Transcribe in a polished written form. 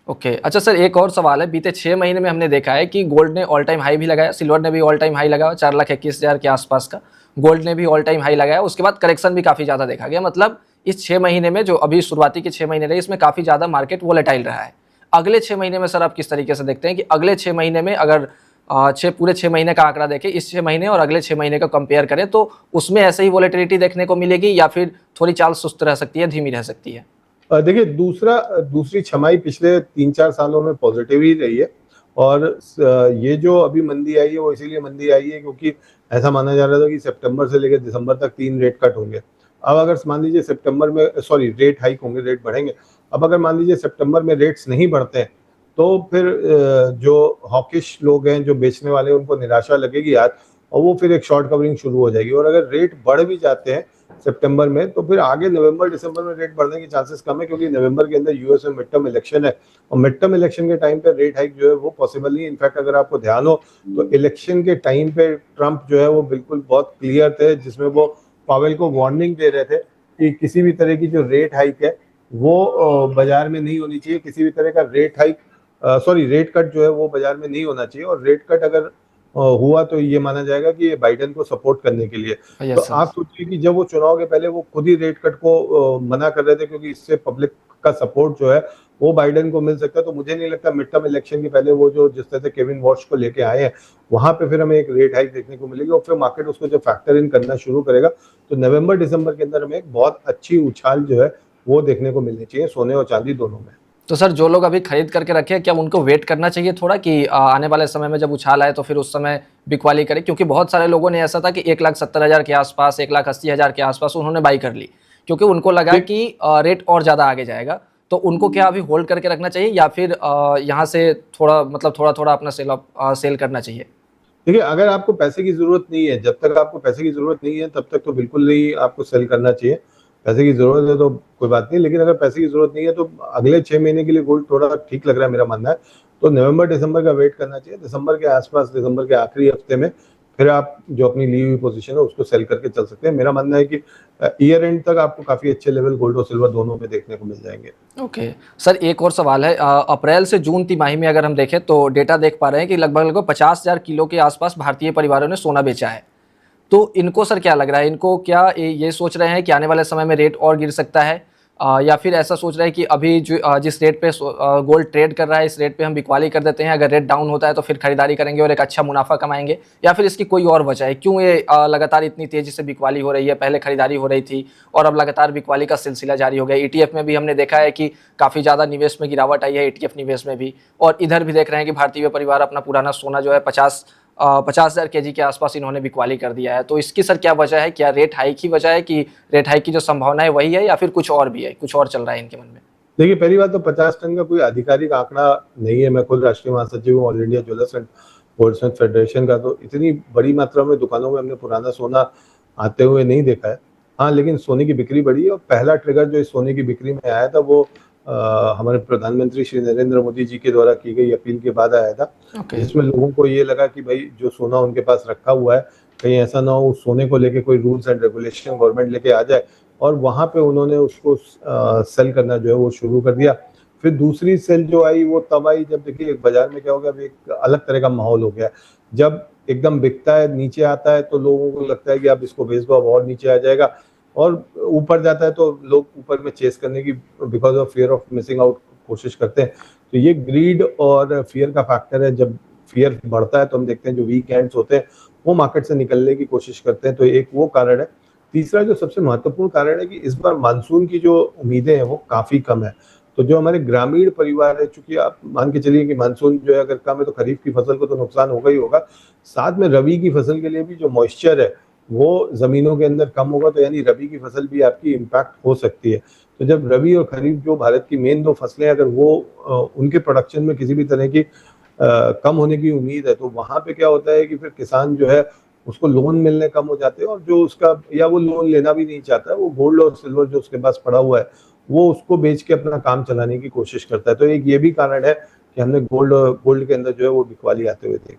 Okay. अच्छा sir, एक और सवाल है, बीते 6 महीने में हमने देखा है कि गोल्ड ने ऑल टाइम हाई भी लगाया, सिल्वर ने भी ऑल टाइम हाई लगाया 4,21,000 के आसपास का, गोल्ड ने भी ऑल टाइम हाई लगाया, उसके बाद करेक्शन भी काफ़ी ज़्यादा देखा गया। मतलब इस 6 महीने में जो अभी शुरुआती के 6 महीने रहे, इसमें काफ़ी ज़्यादा मार्केट वोलेटाइल रहा है। अगले 6 महीने में सर आप किस तरीके से देखते हैं कि अगले 6 महीने में अगर पूरे 6 महीने का आंकड़ा देखें, इस 6 महीने और अगले 6 महीने का कंपेयर करें, तो उसमें ऐसे ही वोलेटिलिटी देखने को मिलेगी या फिर थोड़ी चाल सुस्त रह सकती है, धीमी रह सकती है? देखिए, दूसरी छमाही पिछले 3-4 सालों में पॉजिटिव ही रही है और ये जो अभी मंदी आई है वो इसीलिए मंदी आई है क्योंकि ऐसा माना जा रहा था कि सितंबर से लेकर दिसंबर तक 3 रेट कट होंगे। अब अगर मान लीजिए सितंबर में रेट हाइक होंगे, रेट बढ़ेंगे। अब अगर मान लीजिए सितंबर में रेट्स नहीं बढ़ते हैं, तो फिर जो हॉकिश लोग हैं, जो बेचने वाले हैं, उनको निराशा लगेगी आज और वो फिर एक शॉर्ट कवरिंग शुरू हो जाएगी और अगर रेट बढ़ भी जाते हैं सितंबर में, तो फिर आगे नवंबर दिसंबर में रेट बढ़ने के चांसेस कम है क्योंकि नवंबर के अंदर यूएस में मिड टर्म इलेक्शन है और मिड टर्म इलेक्शन के टाइम पे रेट हाइक जो है वो पॉसिबल नहीं है। इनफैक्ट अगर आपको ध्यान हो तो इलेक्शन के टाइम पे ट्रंप जो है वो बिल्कुल बहुत क्लियर थे, जिसमें वो पावेल को वार्निंग दे रहे थे कि किसी भी तरह की जो रेट हाइक है वो बाजार में नहीं होनी चाहिए, किसी भी तरह का रेट कट जो है वो बाजार में नहीं होना चाहिए और रेट कट अगर हुआ तो ये माना जाएगा कि ये बाइडेन को सपोर्ट करने के लिए। तो यस सर। आप सोचिए कि जब वो चुनाव के पहले वो खुद ही रेट कट को मना कर रहे थे क्योंकि इससे पब्लिक का सपोर्ट जो है वो बाइडेन को मिल सकता है, तो मुझे नहीं लगता मिड टर्म इलेक्शन के पहले वो जो जिस तरह से केविन वॉश को लेके आए हैं वहां पे फिर हमें एक रेट हाइक देखने को मिलेगी और फिर मार्केट उसको जब फैक्टर इन करना शुरू करेगा तो नवंबर दिसंबर के अंदर हमें एक बहुत अच्छी उछाल जो है वो देखने को मिलनी चाहिए सोने और चांदी दोनों में। तो सर, जो लोग अभी खरीद करके रखे हैं, क्या उनको वेट करना चाहिए थोड़ा कि आने वाले समय में जब उछाल आए तो फिर उस समय बिकवाली करें? क्योंकि बहुत सारे लोगों ने ऐसा था कि 1,70,000 के आसपास, 1,80,000 के आसपास उन्होंने बाई कर ली क्योंकि उनको लगा कि रेट और ज़्यादा आगे जाएगा। तो उनको क्या अभी होल्ड करके रखना चाहिए या फिर यहाँ से थोड़ा मतलब थोड़ा अपना सेल करना चाहिए? देखिए, अगर आपको पैसे की ज़रूरत नहीं है, जब तक आपको पैसे की ज़रूरत नहीं है, तब तक तो बिल्कुल नहीं आपको सेल करना चाहिए। पैसे की ज़रूरत है तो कोई बात नहीं, लेकिन अगर पैसे की ज़रूरत नहीं है, तो अगले 6 महीने के लिए गोल्ड थोड़ा ठीक लग रहा है, मेरा मानना है। तो नवंबर-दिसंबर का वेट करना चाहिए। दिसंबर के आस-पास, दिसंबर के आखिरी हफ्ते में फिर आप जो अपनी ली हुई पोज़ीशन है, उसको सेल करके चल सकते हैं। मेरा मानना है कि ईयर एंड तक आपको काफ़ी अच्छे लेवल गोल्ड और सिल्वर दोनों में देखने को मिल जाएँगे। ओके। सर, एक और सवाल है, अप्रैल से जून तिमाही में अगर हम देखें तो डेटा देख पा रहे हैं कि लगभग 50,000 किलो के आसपास भारतीय परिवारों ने सोना बेचा है। तो इनको सर क्या लग रहा है? इनको क्या ये सोच रहे हैं कि आने वाले समय में रेट और गिर सकता है? या फिर ऐसा सोच रहे हैं कि अभी जो जिस रेट पे गोल्ड ट्रेड कर रहा है, इस रेट पे हम बिकवाली कर देते हैं, अगर रेट डाउन होता है तो फिर खरीदारी करेंगे और एक अच्छा मुनाफा कमाएँगे? या फिर इसकी कोई और वजह है? क्यों ये लगातार इतनी तेज़ी से बिकवाली हो रही है? पहले खरीदारी हो रही थी और अब लगातार बिकवाली का सिलसिला जारी हो गया। ईटीएफ में भी हमने देखा है कि काफ़ी ज़्यादा निवेश में गिरावट आई है, ईटीएफ निवेश में भी। और इधर भी देख रहे हैं कि भारतीय परिवार अपना पुराना सोना जो है 50,000 केजी के आसपास इन्होंने बिकवाली कर दिया है। तो इसकी सर क्या वजह है? क्या रेट हाइक ही वजह है कि रेट हाइक की जो संभावना है वही है या फिर कुछ और भी है? कुछ और चल रहा है इनके मन में? देखिए, पहली बात तो 50 टन का कोई आधिकारिक आंकड़ा नहीं है। मैं खुद राष्ट्रीय महासचिव हूँ all India jewellers and Goldsmith federation का, तो इतनी बड़ी मात्रा में दुकानों में हमने पुराना सोना आते हुए नहीं देखा है। हाँ, लेकिन सोने की बिक्री बढ़ी है और पहला ट्रिगर जो इस सोने की बिक्री में आया था वो हमारे प्रधानमंत्री श्री नरेंद्र मोदी जी के द्वारा की गई अपील के बाद आया था। ओके। जिसमें लोगों को ये लगा कि भाई जो सोना उनके पास रखा हुआ है, कहीं ऐसा ना हो उस सोने को लेके कोई रूल्स एंड रेगुलेशन गवर्नमेंट लेके आ जाए और वहाँ पे उन्होंने उसको सेल करना जो है वो शुरू कर दिया। फिर दूसरी सेल जो आई वो तब आई जब देखिए बाजार में क्या हो गया, अभी एक अलग तरह का माहौल हो गया। जब एकदम बिकता है, नीचे आता है तो लोगों को लगता है कि अब इसको बेच दो, अब और नीचे आ जाएगा और ऊपर जाता है तो लोग ऊपर में चेस करने की because of fear of missing out कोशिश करते हैं। तो ये ग्रीड और फियर का फैक्टर है। जब फियर बढ़ता है तो हम देखते हैं जो वीक हैंड्स होते हैं वो मार्केट से निकलने की कोशिश करते हैं, तो एक वो कारण है। तीसरा जो सबसे महत्वपूर्ण कारण है कि इस बार मानसून की जो उम्मीदें हैं वो काफी कम है। तो जो हमारे ग्रामीण परिवार है, चूंकि आप मान के चलिए कि मानसून जो है अगर कम है तो खरीफ की फसल को तो नुकसान होगा ही होगा, साथ में रबी की फसल के लिए भी जो मॉइस्चर है वो जमीनों के अंदर कम होगा, तो यानी रबी की फसल भी आपकी इम्पैक्ट हो सकती है। तो जब रबी और खरीफ जो भारत की मेन दो फसलें अगर वो उनके प्रोडक्शन में किसी भी तरह की कम होने की उम्मीद है, तो वहां पे क्या होता है कि फिर किसान जो है उसको लोन मिलने कम हो जाते हैं और जो उसका या वो लोन लेना भी नहीं चाहता है, वो गोल्ड और सिल्वर जो उसके पास पड़ा हुआ है वो उसको बेच के अपना काम चलाने की कोशिश करता है। तो एक ये भी कारण है कि हमने गोल्ड गोल्ड के अंदर जो है वो बिकवाली आते हुए देखी।